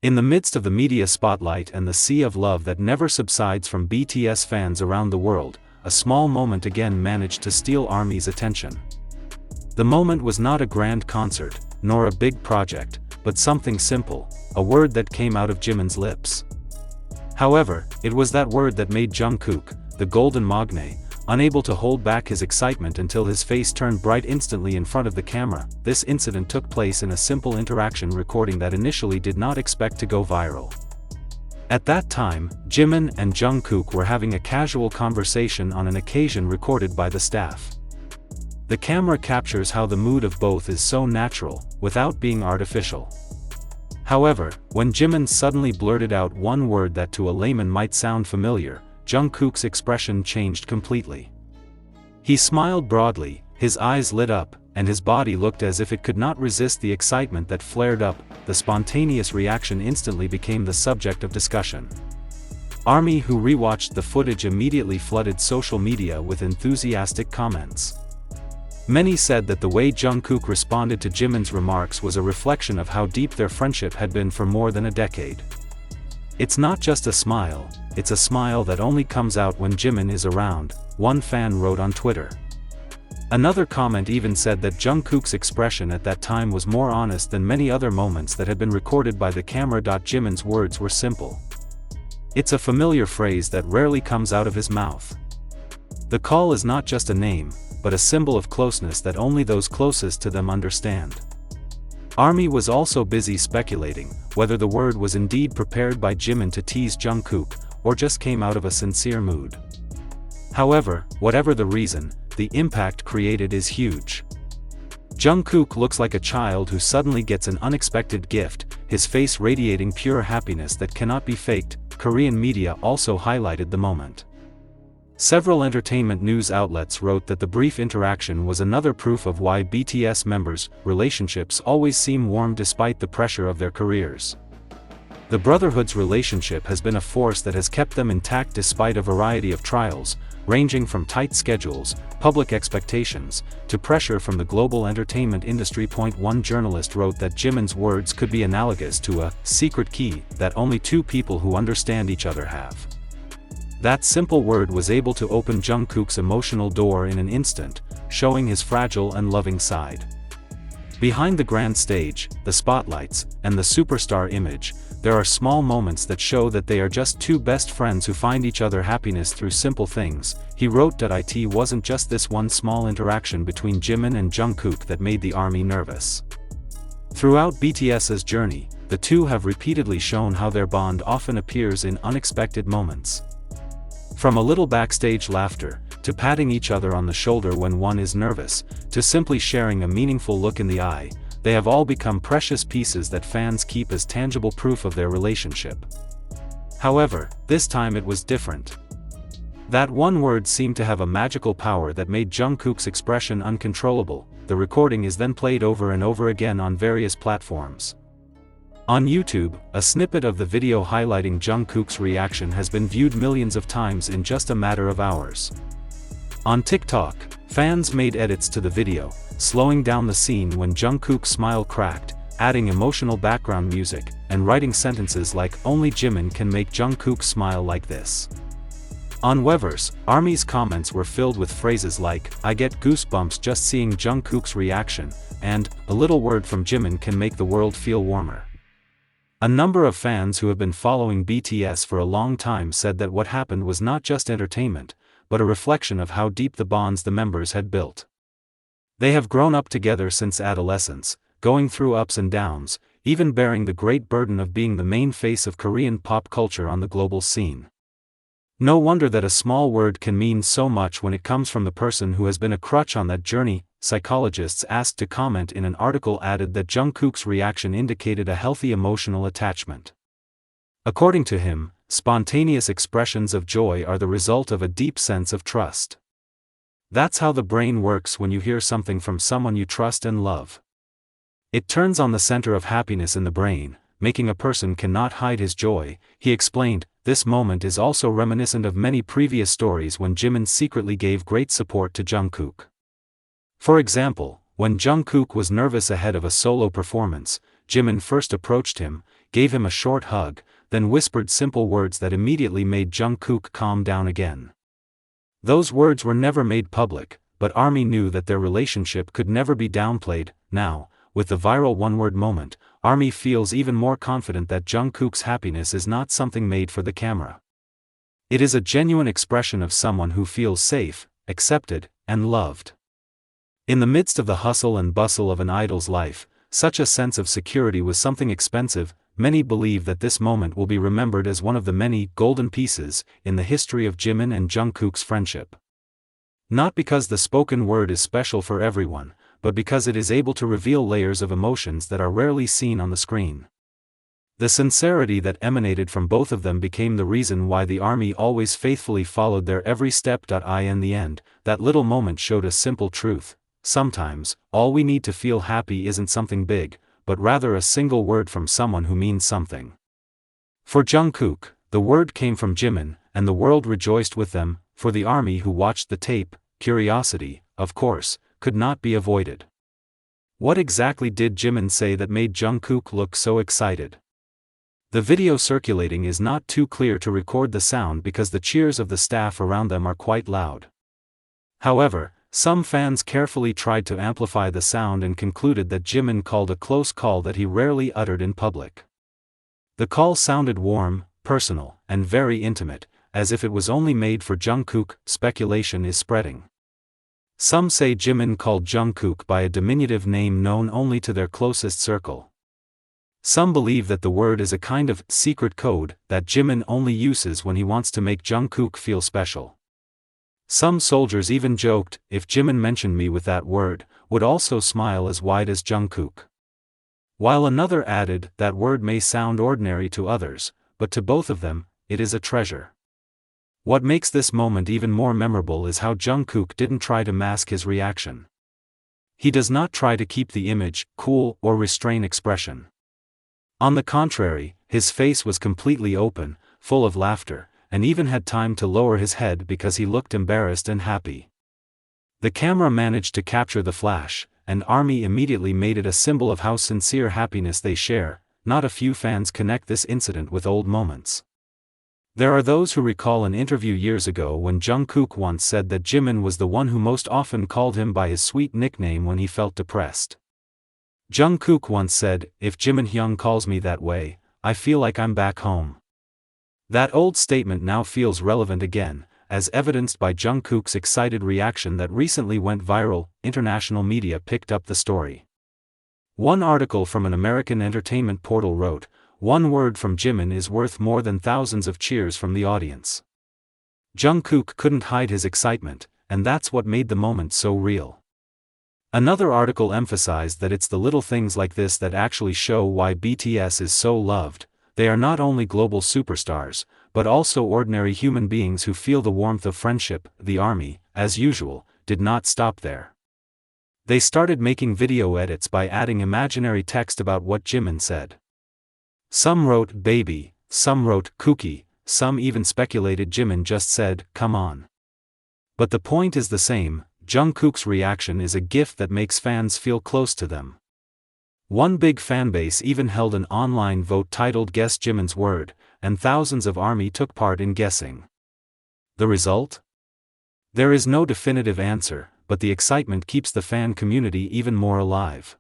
In the midst of the media spotlight and the sea of love that never subsides from BTS fans around the world, a small moment again managed to steal ARMY's attention. The moment was not a grand concert, nor a big project, but something simple, a word that came out of Jimin's lips. However, it was that word that made Jungkook, the golden magne, unable to hold back his excitement until his face turned bright instantly in front of the camera. This incident took place in a simple interaction recording that initially did not expect to go viral. At that time, Jimin and Jungkook were having a casual conversation on an occasion recorded by the staff. The camera captures how the mood of both is so natural, without being artificial. However, when Jimin suddenly blurted out one word that to a layman might sound familiar, Jungkook's expression changed completely. He smiled broadly, his eyes lit up, and his body looked as if it could not resist the excitement that flared up. The spontaneous reaction instantly became the subject of discussion. ARMY, who rewatched the footage, immediately flooded social media with enthusiastic comments. Many said that the way Jungkook responded to Jimin's remarks was a reflection of how deep their friendship had been for more than a decade. "It's not just a smile, it's a smile that only comes out when Jimin is around," one fan wrote on Twitter. Another comment even said that Jungkook's expression at that time was more honest than many other moments that had been recorded by the camera. Jimin's words were simple. It's a familiar phrase that rarely comes out of his mouth. The call is not just a name, but a symbol of closeness that only those closest to them understand. ARMY was also busy speculating whether the word was indeed prepared by Jimin to tease Jungkook, or just came out of a sincere mood. However, whatever the reason, the impact created is huge. Jungkook looks like a child who suddenly gets an unexpected gift, his face radiating pure happiness that cannot be faked. Korean media also highlighted the moment. Several entertainment news outlets wrote that the brief interaction was another proof of why BTS members' relationships always seem warm despite the pressure of their careers. The Brotherhood's relationship has been a force that has kept them intact despite a variety of trials, ranging from tight schedules, public expectations, to pressure from the global entertainment industry. One journalist wrote that Jimin's words could be analogous to a secret key that only two people who understand each other have. That simple word was able to open Jungkook's emotional door in an instant, showing his fragile and loving side. Behind the grand stage, the spotlights, and the superstar image, there are small moments that show that they are just two best friends who find each other happiness through simple things. He wrote. It wasn't just this one small interaction between Jimin and Jungkook that made the ARMY nervous. Throughout BTS's journey, the two have repeatedly shown how their bond often appears in unexpected moments. From a little backstage laughter, to patting each other on the shoulder when one is nervous, to simply sharing a meaningful look in the eye, they have all become precious pieces that fans keep as tangible proof of their relationship. However, this time it was different. That one word seemed to have a magical power that made Jungkook's expression uncontrollable. The recording is then played over and over again on various platforms. On YouTube, a snippet of the video highlighting Jungkook's reaction has been viewed millions of times in just a matter of hours. On TikTok, fans made edits to the video, slowing down the scene when Jungkook's smile cracked, adding emotional background music, and writing sentences like "Only Jimin can make Jungkook smile like this." On Weverse, ARMY's comments were filled with phrases like "I get goosebumps just seeing Jungkook's reaction," and "A little word from Jimin can make the world feel warmer." A number of fans who have been following BTS for a long time said that what happened was not just entertainment, but a reflection of how deep the bonds the members had built. They have grown up together since adolescence, going through ups and downs, even bearing the great burden of being the main face of Korean pop culture on the global scene. No wonder that a small word can mean so much when it comes from the person who has been a crutch on that journey. Psychologists asked to comment in an article added that Jungkook's reaction indicated a healthy emotional attachment. According to him, spontaneous expressions of joy are the result of a deep sense of trust. That's how the brain works when you hear something from someone you trust and love. It turns on the center of happiness in the brain, making a person cannot hide his joy. He explained. This moment is also reminiscent of many previous stories when Jimin secretly gave great support to Jungkook. For example, when Jungkook was nervous ahead of a solo performance, Jimin first approached him, gave him a short hug, then whispered simple words that immediately made Jungkook calm down again. Those words were never made public, but ARMY knew that their relationship could never be downplayed. Now, with the viral one-word moment, ARMY feels even more confident that Jungkook's happiness is not something made for the camera. It is a genuine expression of someone who feels safe, accepted, and loved. In the midst of the hustle and bustle of an idol's life, such a sense of security was something expensive. Many believe that this moment will be remembered as one of the many golden pieces in the history of Jimin and Jungkook's friendship. Not because the spoken word is special for everyone, but because it is able to reveal layers of emotions that are rarely seen on the screen. The sincerity that emanated from both of them became the reason why the ARMY always faithfully followed their every step. In the end, that little moment showed a simple truth. Sometimes, all we need to feel happy isn't something big, but rather a single word from someone who means something. For Jungkook, the word came from Jimin, and the world rejoiced with them. For the ARMY who watched the tape, curiosity, of course, could not be avoided. What exactly did Jimin say that made Jungkook look so excited? The video circulating is not too clear to record the sound because the cheers of the staff around them are quite loud. However, some fans carefully tried to amplify the sound and concluded that Jimin called a close call that he rarely uttered in public. The call sounded warm, personal, and very intimate, as if it was only made for Jungkook. Speculation is spreading. Some say Jimin called Jungkook by a diminutive name known only to their closest circle. Some believe that the word is a kind of secret code that Jimin only uses when he wants to make Jungkook feel special. Some soldiers even joked, if Jimin mentioned me with that word, would also smile as wide as Jungkook. While another added, that word may sound ordinary to others, but to both of them, it is a treasure. What makes this moment even more memorable is how Jungkook didn't try to mask his reaction. He does not try to keep the image, cool, or restrain expression. On the contrary, his face was completely open, full of laughter, and even had time to lower his head because he looked embarrassed and happy. The camera managed to capture the flash, and ARMY immediately made it a symbol of how sincere happiness they share. Not a few fans connect this incident with old moments. There are those who recall an interview years ago when Jungkook once said that Jimin was the one who most often called him by his sweet nickname when he felt depressed. Jungkook once said, "If Jimin Hyung calls me that way, I feel like I'm back home." That old statement now feels relevant again, as evidenced by Jungkook's excited reaction that recently went viral. International media picked up the story. One article from an American entertainment portal wrote, "One word from Jimin is worth more than thousands of cheers from the audience." Jungkook couldn't hide his excitement, and that's what made the moment so real. Another article emphasized that it's the little things like this that actually show why BTS is so loved. They are not only global superstars, but also ordinary human beings who feel the warmth of friendship. The ARMY, as usual, did not stop there. They started making video edits by adding imaginary text about what Jimin said. Some wrote "baby", some wrote "cookie", some even speculated Jimin just said "come on". But the point is the same. Jungkook's reaction is a gift that makes fans feel close to them. One big fanbase even held an online vote titled "Guess Jimin's Word", and thousands of ARMY took part in guessing. The result? There is no definitive answer, but the excitement keeps the fan community even more alive.